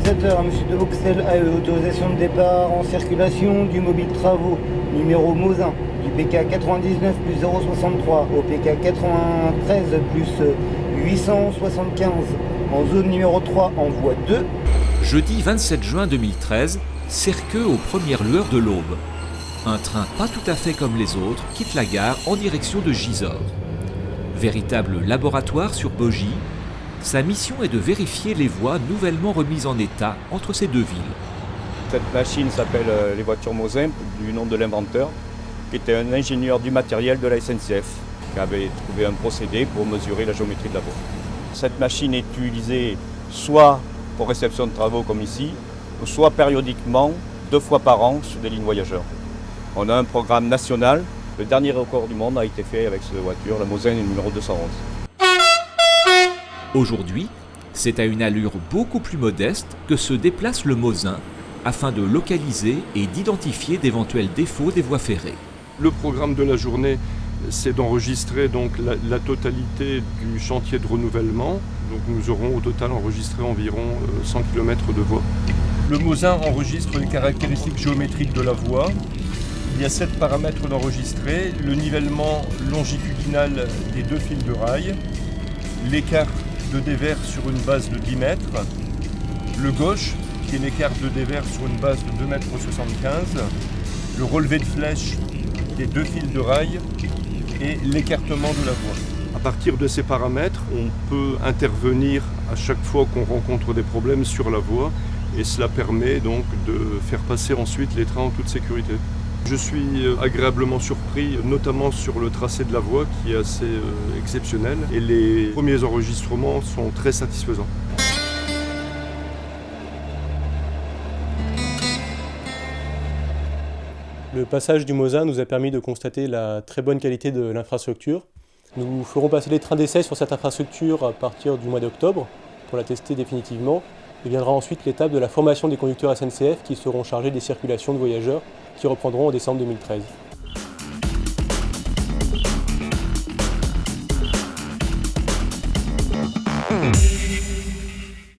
Utilisateur, monsieur de Vauxhall, AE, autorisation de départ en circulation du mobile travaux, numéro Mosin, du PK 99 plus 063 au PK 93 plus 875, en zone numéro 3 en voie 2. Jeudi 27 juin 2013, Serqueux aux premières lueurs de l'aube. Un train pas tout à fait comme les autres quitte la gare en direction de Gisors. Véritable laboratoire sur bogie, sa mission est de vérifier les voies nouvellement remises en état entre ces deux villes. Cette machine s'appelle les voitures Mosin, du nom de l'inventeur, qui était un ingénieur du matériel de la SNCF, qui avait trouvé un procédé pour mesurer la géométrie de la voie. Cette machine est utilisée soit pour réception de travaux comme ici, soit périodiquement, 2 fois par an sur des lignes voyageurs. On a un programme national. Le dernier record du monde a été fait avec cette voiture, la Mosin numéro 211. Aujourd'hui, c'est à une allure beaucoup plus modeste que se déplace le Mosin afin de localiser et d'identifier d'éventuels défauts des voies ferrées. Le programme de la journée, c'est d'enregistrer donc la totalité du chantier de renouvellement. Donc nous aurons au total enregistré environ 100 km de voies. Le Mosin enregistre les caractéristiques géométriques de la voie. Il y a 7 paramètres d'enregistrer, le nivellement longitudinal des 2 fils de rail, l'écart de dévers sur une base de 10 mètres, le gauche qui est l'écart de dévers sur une base de 2,75 m, le relevé de flèche des 2 fils de rail et l'écartement de la voie. À partir de ces paramètres, on peut intervenir à chaque fois qu'on rencontre des problèmes sur la voie et cela permet donc de faire passer ensuite les trains en toute sécurité. Je suis agréablement surpris, notamment sur le tracé de la voie qui est assez exceptionnel et les premiers enregistrements sont très satisfaisants. Le passage du Mosin nous a permis de constater la très bonne qualité de l'infrastructure. Nous ferons passer les trains d'essai sur cette infrastructure à partir du mois d'octobre pour la tester définitivement. Et viendra ensuite l'étape de la formation des conducteurs SNCF qui seront chargés des circulations de voyageurs qui reprendront en décembre 2013.